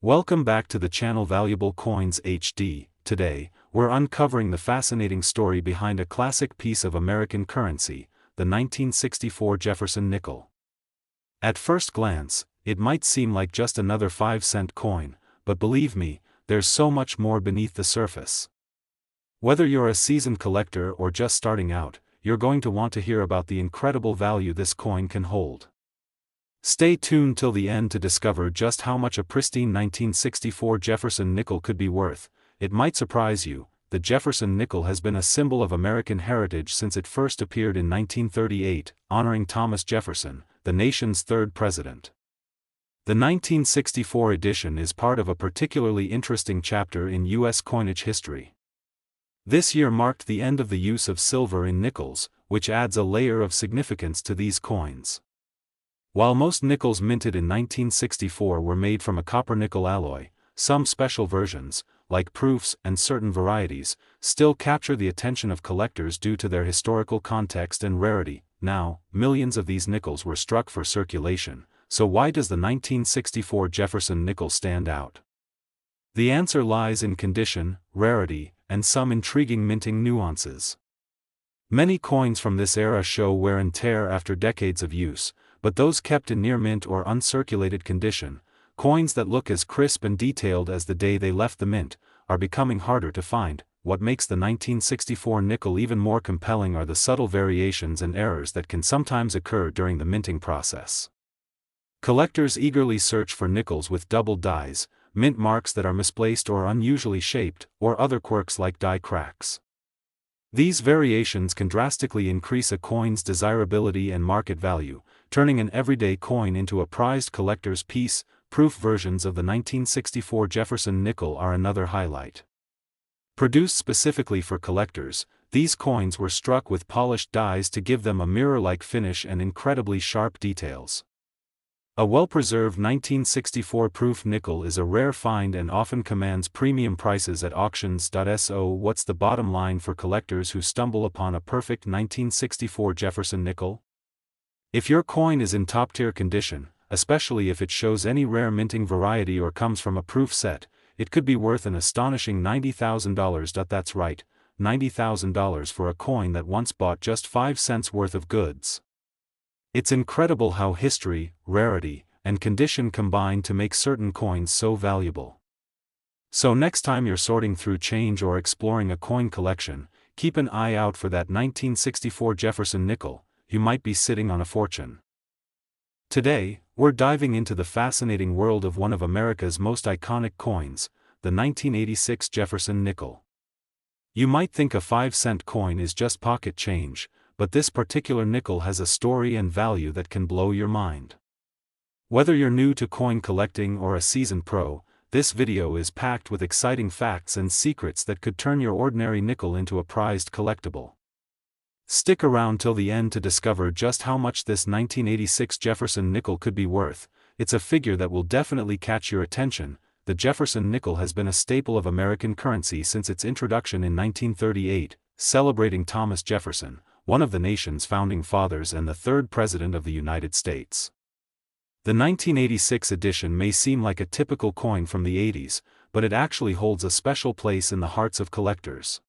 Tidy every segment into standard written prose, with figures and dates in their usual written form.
Welcome back to the channel Valuable Coins HD. Today, we're uncovering the fascinating story behind a classic piece of American currency, the 1964 Jefferson nickel. At first glance, it might seem like just another 5-cent coin, but believe me, there's so much more beneath the surface. Whether you're a seasoned collector or just starting out, you're going to want to hear about the incredible value this coin can hold. Stay tuned till the end to discover just how much a pristine 1964 Jefferson nickel could be worth. It might surprise you, the Jefferson nickel has been a symbol of American heritage since it first appeared in 1938, honoring Thomas Jefferson, the nation's third president. The 1964 edition is part of a particularly interesting chapter in U.S. coinage history. This year marked the end of the use of silver in nickels, which adds a layer of significance to these coins. While most nickels minted in 1964 were made from a copper-nickel alloy, some special versions, like proofs and certain varieties, still capture the attention of collectors due to their historical context and rarity. Now, millions of these nickels were struck for circulation, so why does the 1964 Jefferson nickel stand out? The answer lies in condition, rarity, and some intriguing minting nuances. Many coins from this era show wear and tear after decades of use, but those kept in near mint or uncirculated condition, coins that look as crisp and detailed as the day they left the mint, are becoming harder to find. What makes the 1964 nickel even more compelling are the subtle variations and errors that can sometimes occur during the minting process. Collectors eagerly search for nickels with double dies, mint marks that are misplaced or unusually shaped, or other quirks like die cracks. These variations can drastically increase a coin's desirability and market value, turning an everyday coin into a prized collector's piece. Proof versions of the 1964 Jefferson nickel are another highlight. Produced specifically for collectors, these coins were struck with polished dies to give them a mirror-like finish and incredibly sharp details. A well-preserved 1964 proof nickel is a rare find and often commands premium prices at auctions. So what's the bottom line for collectors who stumble upon a perfect 1964 Jefferson nickel? If your coin is in top-tier condition, especially if it shows any rare minting variety or comes from a proof set, it could be worth an astonishing $90,000. That's right, $90,000 for a coin that once bought just 5 cents worth of goods. It's incredible how history, rarity, and condition combine to make certain coins so valuable. So next time you're sorting through change or exploring a coin collection, keep an eye out for that 1964 Jefferson nickel. You might be sitting on a fortune. Today, we're diving into the fascinating world of one of America's most iconic coins, the 1986 Jefferson nickel. You might think a 5-cent coin is just pocket change, but this particular nickel has a story and value that can blow your mind. Whether you're new to coin collecting or a seasoned pro, this video is packed with exciting facts and secrets that could turn your ordinary nickel into a prized collectible. Stick around till the end to discover just how much this 1986 Jefferson nickel could be worth. It's a figure that will definitely catch your attention. The Jefferson nickel has been a staple of American currency since its introduction in 1938, celebrating Thomas Jefferson, one of the nation's founding fathers and the third president of the United States. The 1986 edition may seem like a typical coin from the 80s, but it actually holds a special place in the hearts of collectors.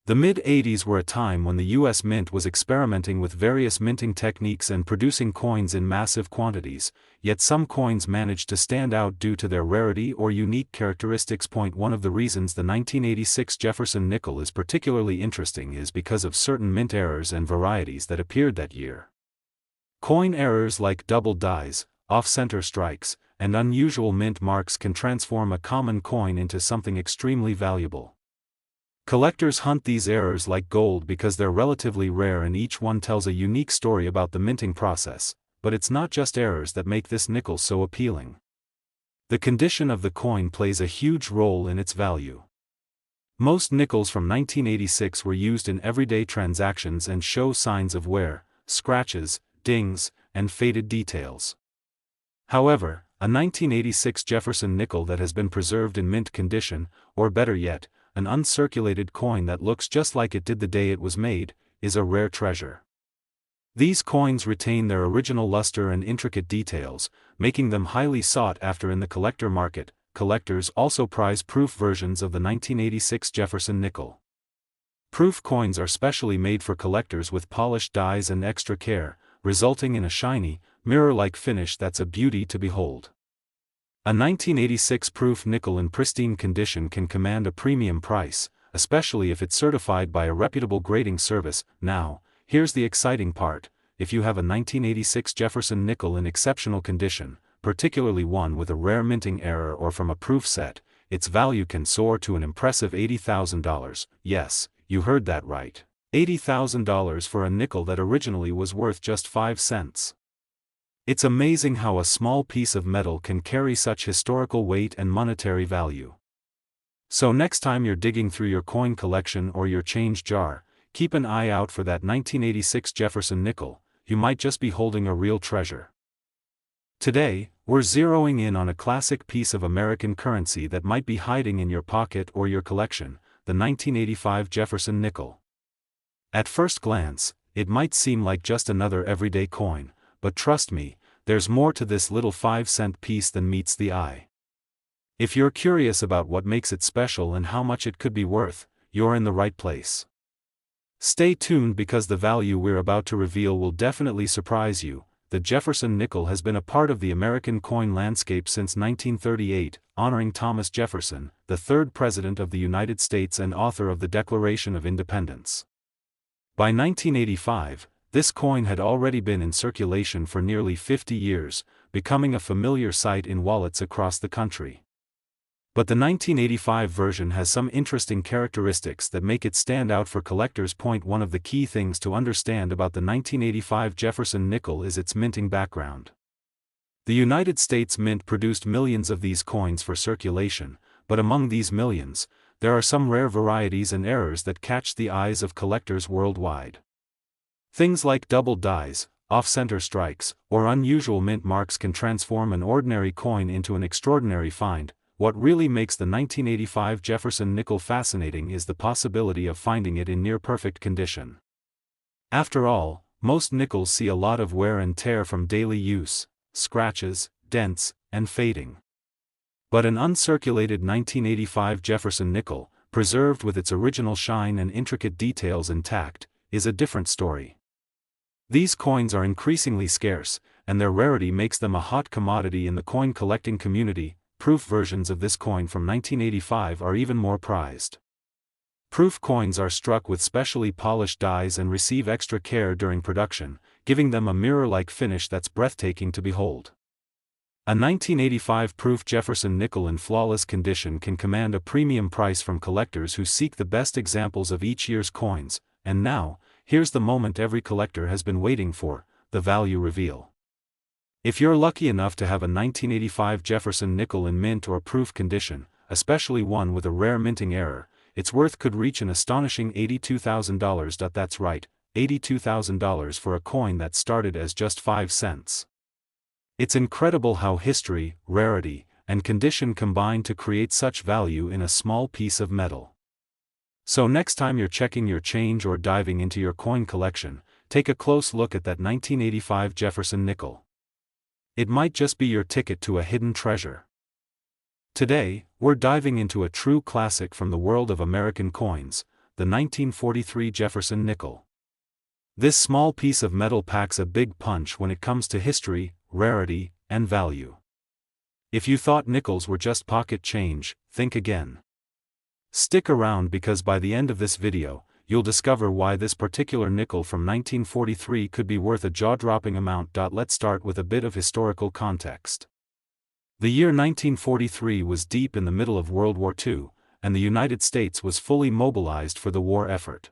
The mid-80s were a time when the U.S. Mint was experimenting with various minting techniques and producing coins in massive quantities, yet some coins managed to stand out due to their rarity or unique characteristics. One of the reasons the 1986 Jefferson nickel is particularly interesting is because of certain mint errors and varieties that appeared that year. Coin errors like double dies, off-center strikes, and unusual mint marks can transform a common coin into something extremely valuable. Collectors hunt these errors like gold because they're relatively rare and each one tells a unique story about the minting process, but it's not just errors that make this nickel so appealing. The condition of the coin plays a huge role in its value. Most nickels from 1986 were used in everyday transactions and show signs of wear, scratches, dings, and faded details. However, a 1986 Jefferson nickel that has been preserved in mint condition, or better yet, an uncirculated coin that looks just like it did the day it was made, is a rare treasure. These coins retain their original luster and intricate details, making them highly sought after in the collector market. collectors also prize proof versions of the 1986 Jefferson nickel. Proof coins are specially made for collectors with polished dies and extra care, resulting in a shiny, mirror-like finish that's a beauty to behold. A 1986 proof nickel in pristine condition can command a premium price, especially if it's certified by a reputable grading service. Now, here's the exciting part: if you have a 1986 Jefferson nickel in exceptional condition, particularly one with a rare minting error or from a proof set, its value can soar to an impressive $80,000. Yes, you heard that right. $80,000 for a nickel that originally was worth just 5 cents. It's amazing how a small piece of metal can carry such historical weight and monetary value. So next time you're digging through your coin collection or your change jar, keep an eye out for that 1986 Jefferson nickel. You might just be holding a real treasure. Today, we're zeroing in on a classic piece of American currency that might be hiding in your pocket or your collection, the 1985 Jefferson nickel. At first glance, it might seem like just another everyday coin, but trust me, there's more to this little 5-cent piece than meets the eye. If you're curious about what makes it special and how much it could be worth, you're in the right place. Stay tuned because the value we're about to reveal will definitely surprise you. The Jefferson nickel has been a part of the American coin landscape since 1938, honoring Thomas Jefferson, the third President of the United States and author of the Declaration of Independence. By 1985, this coin had already been in circulation for nearly 50 years, becoming a familiar sight in wallets across the country. But the 1985 version has some interesting characteristics that make it stand out for collectors. One of the key things to understand about the 1985 Jefferson nickel is its minting background. The United States Mint produced millions of these coins for circulation, but among these millions, there are some rare varieties and errors that catch the eyes of collectors worldwide. Things like double dies, off-center strikes, or unusual mint marks can transform an ordinary coin into an extraordinary find. What really makes the 1985 Jefferson nickel fascinating is the possibility of finding it in near-perfect condition. After all, most nickels see a lot of wear and tear from daily use, scratches, dents, and fading. But an uncirculated 1985 Jefferson nickel, preserved with its original shine and intricate details intact, is a different story. These coins are increasingly scarce, and their rarity makes them a hot commodity in the coin collecting community. Proof versions of this coin from 1985 are even more prized. Proof coins are struck with specially polished dies and receive extra care during production, giving them a mirror-like finish that's breathtaking to behold. A 1985 proof Jefferson nickel in flawless condition can command a premium price from collectors who seek the best examples of each year's coins. And now, here's the moment every collector has been waiting for: the value reveal. If you're lucky enough to have a 1985 Jefferson nickel in mint or proof condition, especially one with a rare minting error, its worth could reach an astonishing $82,000. That's right, $82,000 for a coin that started as just 5 cents. It's incredible how history, rarity, and condition combine to create such value in a small piece of metal. So next time you're checking your change or diving into your coin collection, take a close look at that 1985 Jefferson nickel. It might just be your ticket to a hidden treasure. Today, we're diving into a true classic from the world of American coins, the 1943 Jefferson nickel. This small piece of metal packs a big punch when it comes to history, rarity, and value. If you thought nickels were just pocket change, think again. Stick around because by the end of this video, you'll discover why this particular nickel from 1943 could be worth a jaw-dropping amount. Let's start with a bit of historical context. The year 1943 was deep in the middle of World War II, and the United States was fully mobilized for the war effort.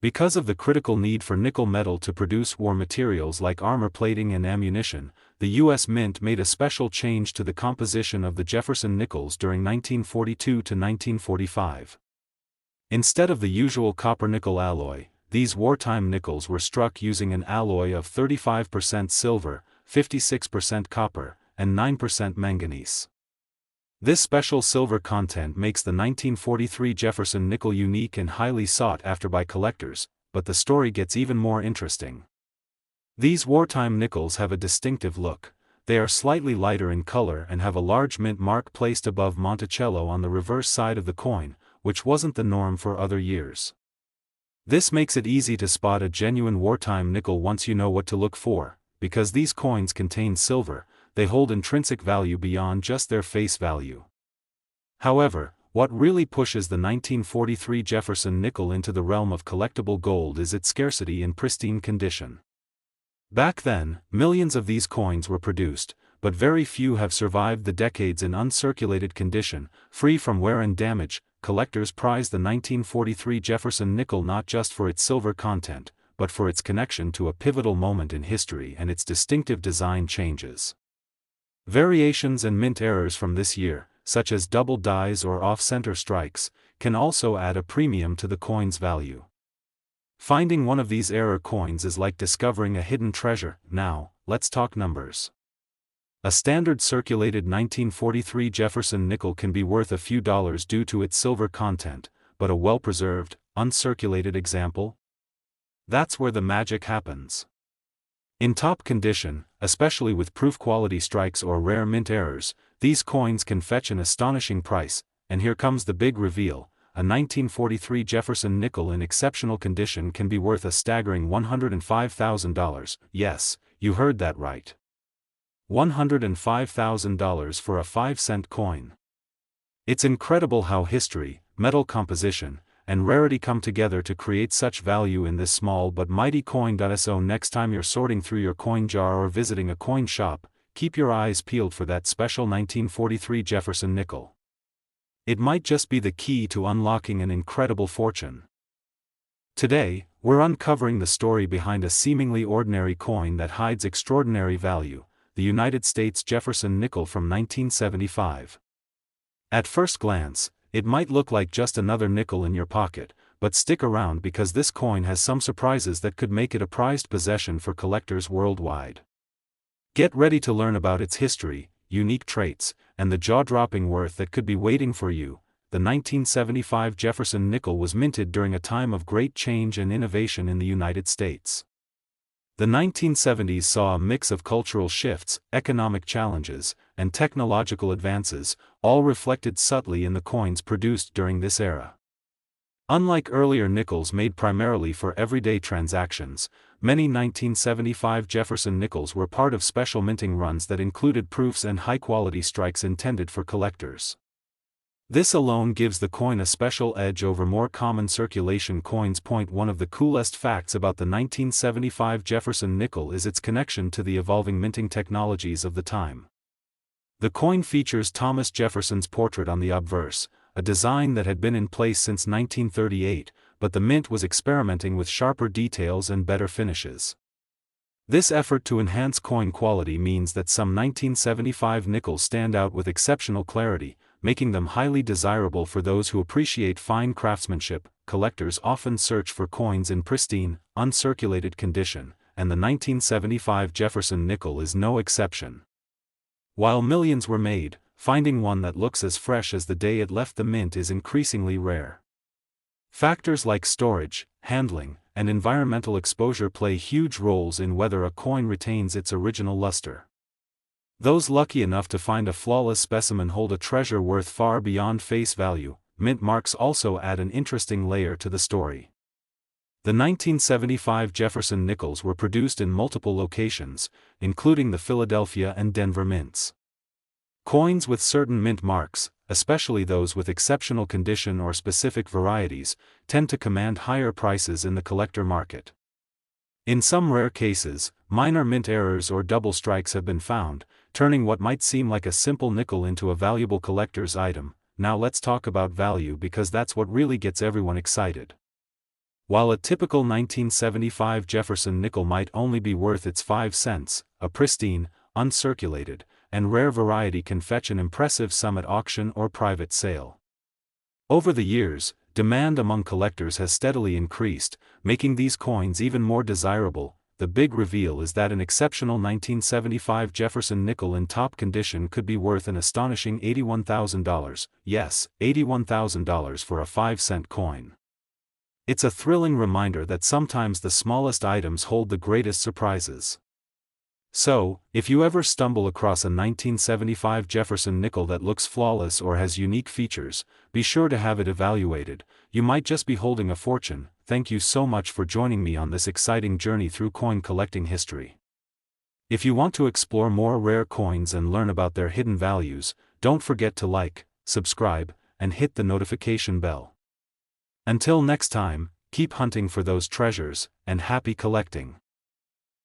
Because of the critical need for nickel metal to produce war materials like armor plating and ammunition, the U.S. Mint made a special change to the composition of the Jefferson nickels during 1942 to 1945. Instead of the usual copper-nickel alloy, these wartime nickels were struck using an alloy of 35% silver, 56% copper, and 9% manganese. This special silver content makes the 1943 Jefferson nickel unique and highly sought after by collectors, but the story gets even more interesting. These wartime nickels have a distinctive look. They are slightly lighter in color and have a large mint mark placed above Monticello on the reverse side of the coin, which wasn't the norm for other years. This makes it easy to spot a genuine wartime nickel once you know what to look for. Because these coins contain silver, they hold intrinsic value beyond just their face value. However, what really pushes the 1943 Jefferson nickel into the realm of collectible gold is its scarcity in pristine condition. Back then, millions of these coins were produced, but very few have survived the decades in uncirculated condition, free from wear and damage. Collectors prize the 1943 Jefferson nickel not just for its silver content, but for its connection to a pivotal moment in history and its distinctive design changes. Variations and mint errors from this year, such as double dies or off-center strikes, can also add a premium to the coin's value. Finding one of these error coins is like discovering a hidden treasure. Now, let's talk numbers. A standard circulated 1943 Jefferson nickel can be worth a few dollars due to its silver content, but a well-preserved, uncirculated example? That's where the magic happens. In top condition, especially with proof-quality strikes or rare mint errors, these coins can fetch an astonishing price, and here comes the big reveal. A 1943 Jefferson nickel in exceptional condition can be worth a staggering $105,000. Yes, you heard that right. $105,000 for a 5-cent coin. It's incredible how history, metal composition, and rarity come together to create such value in this small but mighty coin. So next time you're sorting through your coin jar or visiting a coin shop, keep your eyes peeled for that special 1943 Jefferson nickel. It might just be the key to unlocking an incredible fortune. Today, we're uncovering the story behind a seemingly ordinary coin that hides extraordinary value, the United States Jefferson nickel from 1975. At first glance, it might look like just another nickel in your pocket, but stick around because this coin has some surprises that could make it a prized possession for collectors worldwide. Get ready to learn about its history, unique traits, and the jaw-dropping worth that could be waiting for you. The 1975 Jefferson nickel was minted during a time of great change and innovation in the United States. The 1970s saw a mix of cultural shifts, economic challenges, and technological advances, all reflected subtly in the coins produced during this era. Unlike earlier nickels made primarily for everyday transactions, many 1975 Jefferson nickels were part of special minting runs that included proofs and high-quality strikes intended for collectors. This alone gives the coin a special edge over more common circulation coins. One of the coolest facts about the 1975 Jefferson nickel is its connection to the evolving minting technologies of the time. The coin features Thomas Jefferson's portrait on the obverse, a design that had been in place since 1938, but the mint was experimenting with sharper details and better finishes. This effort to enhance coin quality means that some 1975 nickels stand out with exceptional clarity, making them highly desirable for those who appreciate fine craftsmanship. Collectors often search for coins in pristine, uncirculated condition, and the 1975 Jefferson nickel is no exception. While millions were made, finding one that looks as fresh as the day it left the mint is increasingly rare. Factors like storage, handling, and environmental exposure play huge roles in whether a coin retains its original luster. Those lucky enough to find a flawless specimen hold a treasure worth far beyond face value. Mint marks also add an interesting layer to the story. The 1975 Jefferson nickels were produced in multiple locations, including the Philadelphia and Denver mints. Coins with certain mint marks, especially those with exceptional condition or specific varieties, tend to command higher prices in the collector market. In some rare cases, minor mint errors or double strikes have been found, turning what might seem like a simple nickel into a valuable collector's item. Now let's talk about value because that's what really gets everyone excited. While a typical 1975 Jefferson nickel might only be worth its 5 cents, a pristine, uncirculated, and rare variety can fetch an impressive sum at auction or private sale. Over the years, demand among collectors has steadily increased, making these coins even more desirable. The big reveal is that an exceptional 1975 Jefferson nickel in top condition could be worth an astonishing $81,000. Yes, $81,000 for a 5-cent coin. It's a thrilling reminder that sometimes the smallest items hold the greatest surprises. So, if you ever stumble across a 1975 Jefferson nickel that looks flawless or has unique features, be sure to have it evaluated. You might just be holding a fortune. Thank you so much for joining me on this exciting journey through coin collecting history. If you want to explore more rare coins and learn about their hidden values, don't forget to like, subscribe, and hit the notification bell. Until next time, keep hunting for those treasures, and happy collecting.